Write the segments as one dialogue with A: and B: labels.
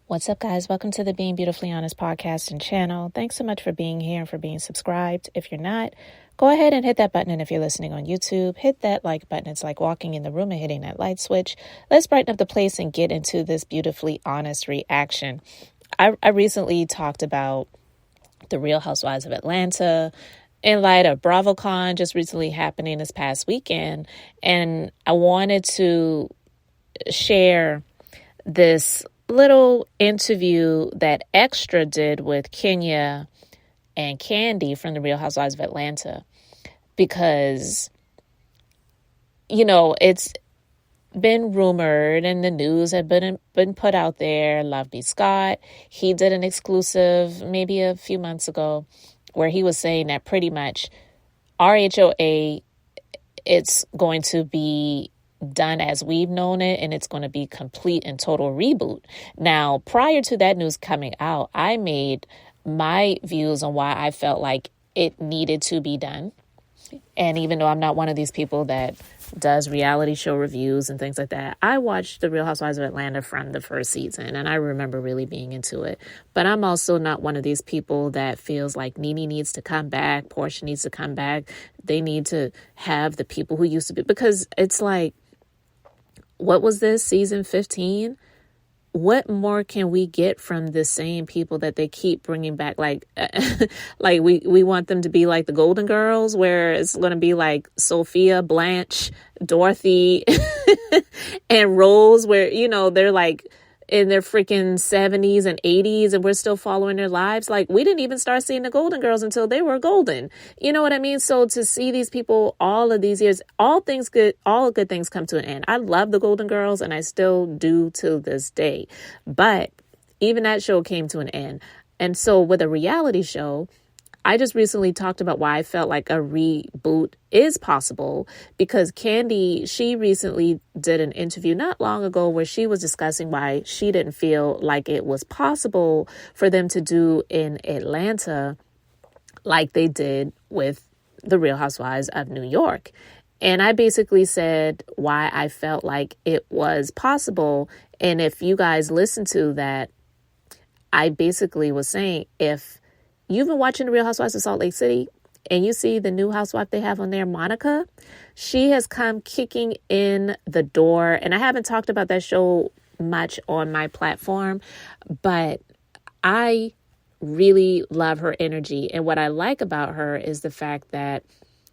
A: What's up, guys? Welcome to the Being Beautifully Honest podcast and channel. Thanks so much for being here and for being subscribed. If you're not, go ahead and hit that button. And if you're listening on YouTube, hit that like button. It's like walking in the room and hitting that light switch. Let's brighten up the place and get into this beautifully honest reaction. I recently talked about the Real Housewives of Atlanta in light of BravoCon just recently happening this past weekend. And I wanted to share this little interview that Extra did with Kenya and Kandi from the Real Housewives of Atlanta, because, you know, it's been rumored and the news had been put out there. Love B. Scott, he did an exclusive maybe a few months ago where he was saying that pretty much RHOA, it's going to be done as we've known it, and it's going to be complete and total reboot. Now, prior to that news coming out, I made my views on why I felt like it needed to be done. And even though I'm not one of these people that does reality show reviews and things like that, I watched The Real Housewives of Atlanta from the first season, and I remember really being into it. But I'm also not one of these people that feels like Nene needs to come back, Portia needs to come back. They need to have the people who used to be, because it's like, what was this, season 15? What more can we get from the same people that they keep bringing back? Like, like we want them to be like the Golden Girls, where it's going to be like Sophia, Blanche, Dorothy, and Rose, where, you know, they're like in their freaking 70s and 80s and we're still following their lives. Like, we didn't even start seeing the Golden Girls until they were golden. You know what I mean? So to see these people all of these years, all good things come to an end. I love the Golden Girls, and I still do to this day. But even that show came to an end. And so with a reality show, I just recently talked about why I felt like a reboot is possible, because Kandi, she recently did an interview not long ago where she was discussing why she didn't feel like it was possible for them to do in Atlanta like they did with the Real Housewives of New York. And I basically said why I felt like it was possible. And if you guys listen to that, I basically was saying, if you've been watching The Real Housewives of Salt Lake City and you see the new housewife they have on there, Monica, she has come kicking in the door. And I haven't talked about that show much on my platform, but I really love her energy. And what I like about her is the fact that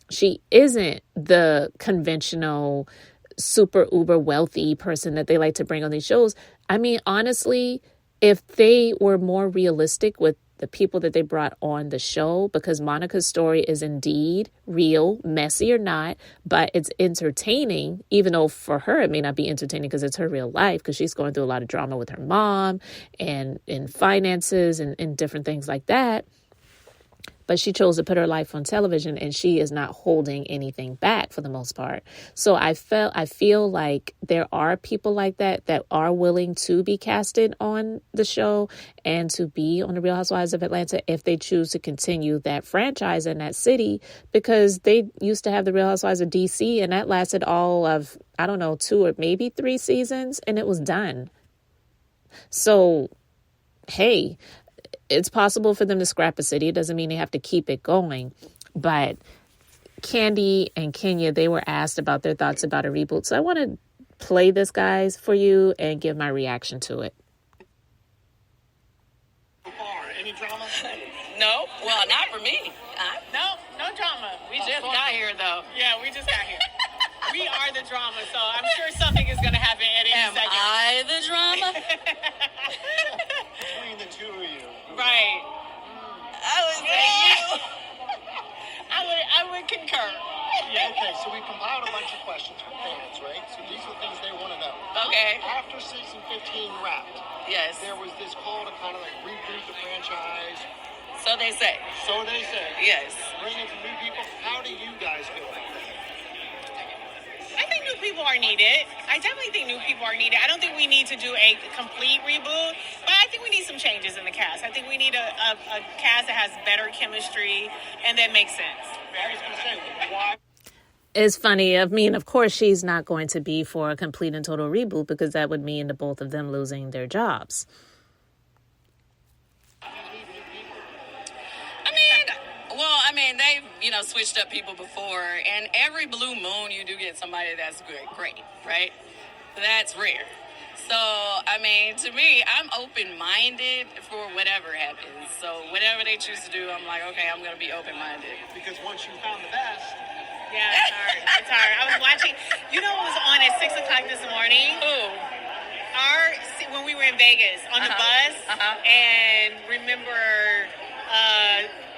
A: she isn't the conventional super uber wealthy person that they like to bring on these shows. I mean, honestly, if they were more realistic with the people that they brought on the show, because Monica's story is indeed real, messy or not, but it's entertaining, even though for her it may not be entertaining because it's her real life, because she's going through a lot of drama with her mom and in finances and different things like that. But she chose to put her life on television, and she is not holding anything back for the most part. So I feel like there are people like that are willing to be casted on the show and to be on the Real Housewives of Atlanta if they choose to continue that franchise in that city, because they used to have the Real Housewives of DC, and that lasted all of, I don't know, 2 or maybe 3 seasons, and it was done. So, hey, it's possible for them to scrap a city. It doesn't mean they have to keep it going. But Kandi and Kenya, they were asked about their thoughts about a reboot. So I want to play this, guys, for you and give my reaction to it.
B: Any drama?
C: No. Well, not for me.
B: No drama.
C: We just got here, though.
B: Yeah, we just got here. We are the drama, so I'm sure something is going to happen at any
C: Am
B: second.
C: I the drama?
D: Between the two of you.
B: Right.
C: I would say you.
B: I would concur.
D: Yeah, okay, so we compiled a bunch of questions from fans, right? So these are things they want to know.
C: Okay.
D: After season 15 wrapped,
C: Yes.
D: there was this call to kind of like reboot the franchise.
C: So they say.
D: So they say.
C: Yes.
D: Bring in some new people. How do you guys feel about that?
B: I think new people are needed. I definitely think new people are needed. I don't think we need to do a complete reboot, but I think we need some changes in the cast. I think we need a cast that has better chemistry and that makes sense.
D: I was going to say, why?
A: It's funny. I mean, of course, she's not going to be for a complete and total reboot, because that would mean the both of them losing their jobs.
C: I mean, they've, switched up people before, and every blue moon you do get somebody that's great, right? That's rare. So, I mean, to me, I'm open-minded for whatever happens. So, whatever they choose to do, I'm like, okay, I'm going to be open-minded.
D: Because once you found the best,
B: Yeah, it's hard. It's hard. I was watching, what was on at 6 o'clock this morning?
C: Ooh.
B: When we were in Vegas on the bus, and remember,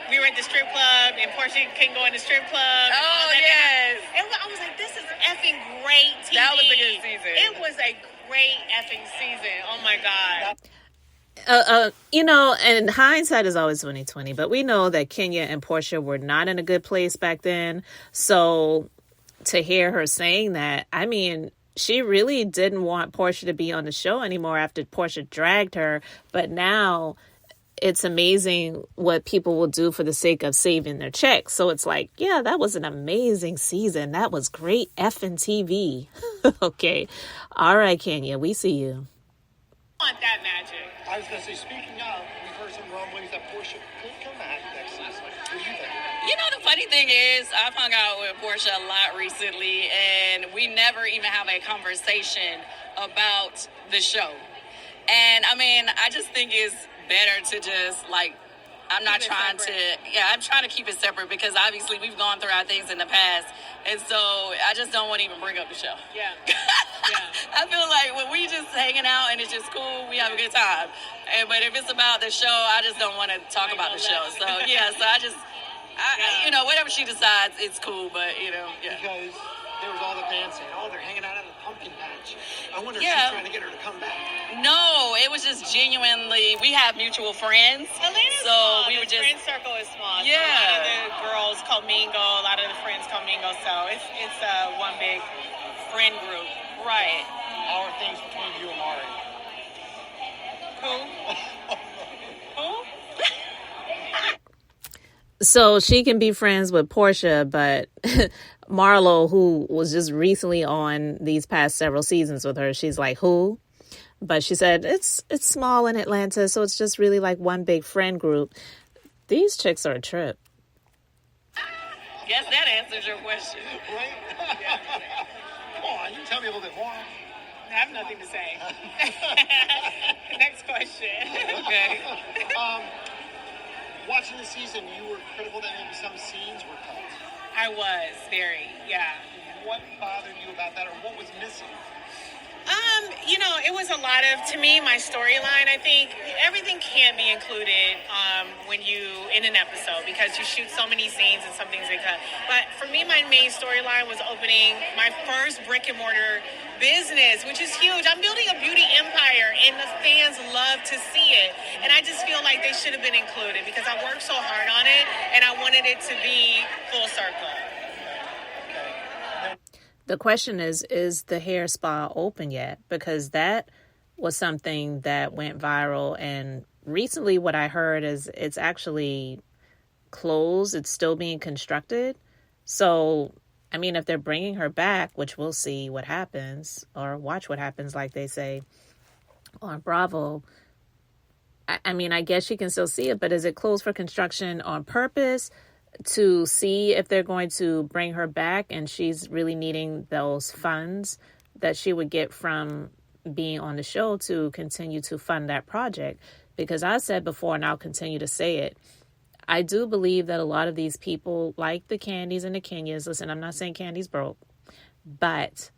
B: we were at the strip club, and Portia couldn't go in the strip club. And all that.
C: Yes.
B: I was like, this is effing great TV.
C: That was a good season.
B: It was a great effing season. Oh my God.
A: And hindsight is always 20/20, but we know that Kenya and Portia were not in a good place back then. So to hear her saying that, I mean, she really didn't want Portia to be on the show anymore after Portia dragged her. But now it's amazing what people will do for the sake of saving their checks. So it's like, yeah, that was an amazing season. That was great effing TV. Okay. All right, Kenya, we see you.
B: I want that magic.
D: I was going to say, speaking of, we've heard some rumblings that Portia could come back next season. What do you think?
C: The funny thing is, I've hung out with Portia a lot recently, and we never even have a conversation about the show. And, I mean, I just think it's better to just, I'm trying to keep it separate because obviously we've gone through our things in the past. And so I just don't want to even bring up the show.
B: Yeah.
C: I feel like when we just hanging out and it's just cool, we have a good time. But if it's about the show, I just don't want to talk about the show. So, whatever she decides, it's cool. But,
D: Because there was all the fans saying, they're hanging out at the pumpkin patch. I wonder if
C: Yeah.
D: she's trying to get her to come back.
C: No, it was just genuinely, we have mutual friends.
B: Atlanta's
C: So
B: small.
C: we were
B: The
C: just,
B: friend circle is small.
C: Yeah.
B: So a lot of the girls commingle, a lot of the friends commingle. So it's one big friend group.
C: right.
D: How are things between you and Mari?
B: Who?
A: So she can be friends with Portia, but Marlo, who was just recently on these past several seasons with her, she's like, who? But she said it's small in Atlanta, so it's just really like one big friend group. These chicks are a trip.
C: Guess that answers your question.
D: Right? Come on, you can tell me a little bit more.
B: I have nothing to say. Next question.
C: Okay.
D: Watching the season, you were critical that maybe some scenes were cut.
B: I was very, yeah.
D: What bothered you about that, or what was missing?
B: It was a lot of, to me, my storyline, I think everything can be included in an episode because you shoot so many scenes and some things they cut. But for me, my main storyline was opening my first brick and mortar business, which is huge. I'm building a beauty empire and the fans love to see it. And I just feel like they should have been included because I worked so hard on it and I wanted it to be full circle.
A: The question is the hair spa open yet? Because that was something that went viral. And recently what I heard is it's actually closed. It's still being constructed. So, I mean, if they're bringing her back, which we'll see what happens or watch what happens, like they say on Bravo. I mean, I guess you can still see it, but is it closed for construction on purpose? To see if they're going to bring her back and she's really needing those funds that she would get from being on the show to continue to fund that project. Because I said before, and I'll continue to say it, I do believe that a lot of these people, like the Kandis and the Kenyas, listen, I'm not saying Kandi's broke, but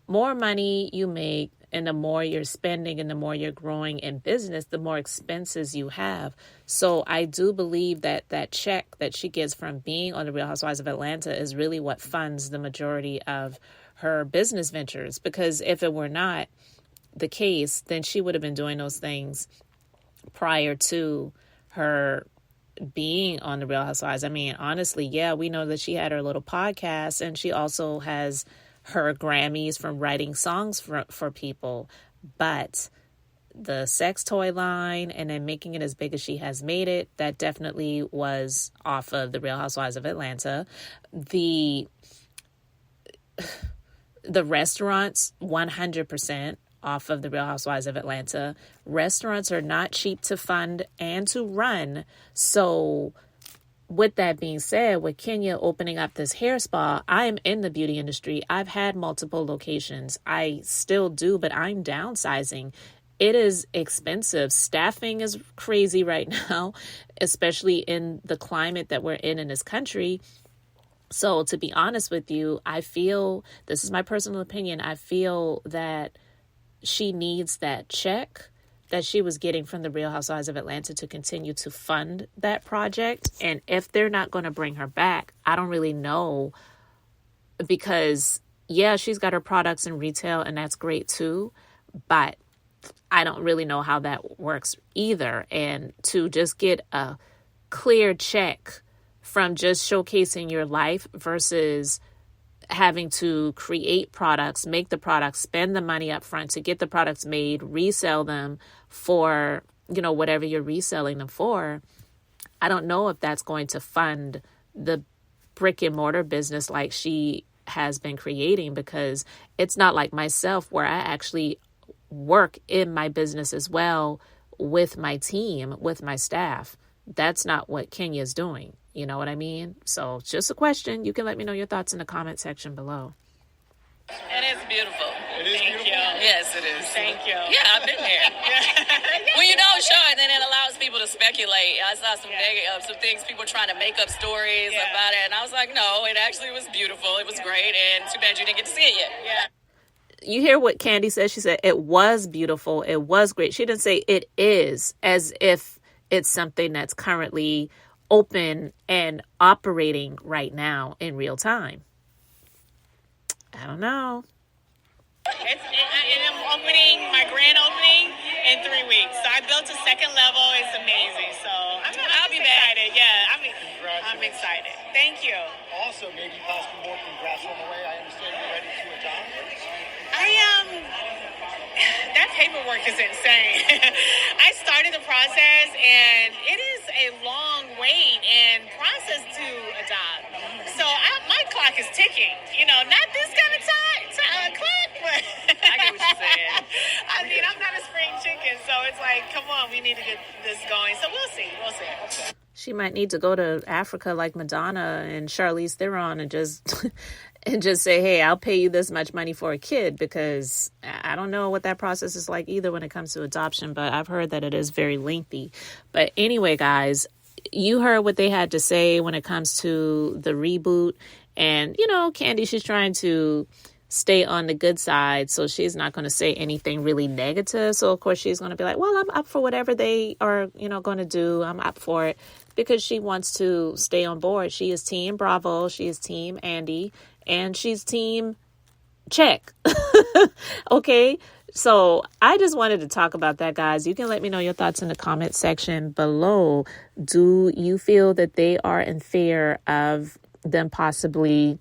A: more money you make and the more you're spending and the more you're growing in business, the more expenses you have. So I do believe that that check that she gets from being on the Real Housewives of Atlanta is really what funds the majority of her business ventures. Because if it were not the case, then she would have been doing those things prior to her being on the Real Housewives. I mean, honestly, yeah, we know that she had her little podcast and she also has her Grammys from writing songs for people, but the sex toy line and then making it as big as she has made it, that definitely was off of the Real Housewives of Atlanta. The restaurants, 100% off of the Real Housewives of Atlanta. Restaurants are not cheap to fund and to run, so with that being said, with Kenya opening up this hair spa, I am in the beauty industry. I've had multiple locations. I still do, but I'm downsizing. It is expensive. Staffing is crazy right now, especially in the climate that we're in this country. So to be honest with you, I feel, this is my personal opinion, I feel that she needs that check that she was getting from the Real Housewives of Atlanta to continue to fund that project. And if they're not going to bring her back, I don't really know, because yeah, she's got her products in retail and that's great too, but I don't really know how that works either. And to just get a clear check from just showcasing your life versus having to create products, make the products, spend the money up front to get the products made, resell them for, whatever you're reselling them for. I don't know if that's going to fund the brick and mortar business like she has been creating, because it's not like myself where I actually work in my business as well with my team, with my staff. That's not what Kenya's doing. You know what I mean? So just a question. You can let me know your thoughts in the comment section below.
C: And it's beautiful.
D: It is
B: Thank
D: beautiful.
B: you.
C: Yes, it is.
B: Thank you.
C: Yeah, I've been there. When you don't show it, then it allows people to speculate. I saw some some things, people trying to make up stories about it, and I was like, no, it actually was beautiful. It was great, and too bad you didn't get to see it yet.
B: Yeah.
A: You hear what Kandi said? She said it was beautiful. It was great. She didn't say it is, as if it's something that's currently open and operating right now in real time. I don't know.
B: And I'm opening my grand opening in 3 weeks. So I built a second level. It's amazing. So I'll be excited. Yeah, I'm excited. Thank you.
D: Also, maybe possibly more congrats on the way. I understand you're ready to adopt.
B: That paperwork is insane. I started the process, and it is a long wait and process to adopt. So my clock is ticking. Not this kind of clock, but
C: I get what you're saying.
B: I mean, I'm not a spring chicken, so it's like, come on, we need to get this going. So we'll see.
A: She might need to go to Africa like Madonna and Charlize Theron and just say, hey, I'll pay you this much money for a kid, because I don't know what that process is like either when it comes to adoption, but I've heard that it is very lengthy. But anyway, guys, you heard what they had to say when it comes to the reboot. And, Kandi, she's trying to stay on the good side, so she's not going to say anything really negative. So, of course, she's going to be like, well, I'm up for whatever they are, going to do. I'm up for it, because she wants to stay on board. She is Team Bravo. She is Team Andy. And she's Team Check. Okay. So I just wanted to talk about that, guys. You can let me know your thoughts in the comment section below. Do you feel that they are in fear of them possibly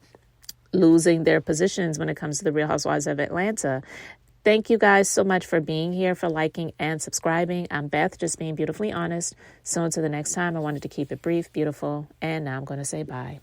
A: losing their positions when it comes to the Real Housewives of Atlanta? Thank you guys so much for being here, for liking and subscribing. I'm Beth, just being beautifully honest. So until the next time, I wanted to keep it brief, beautiful, and now I'm going to say bye.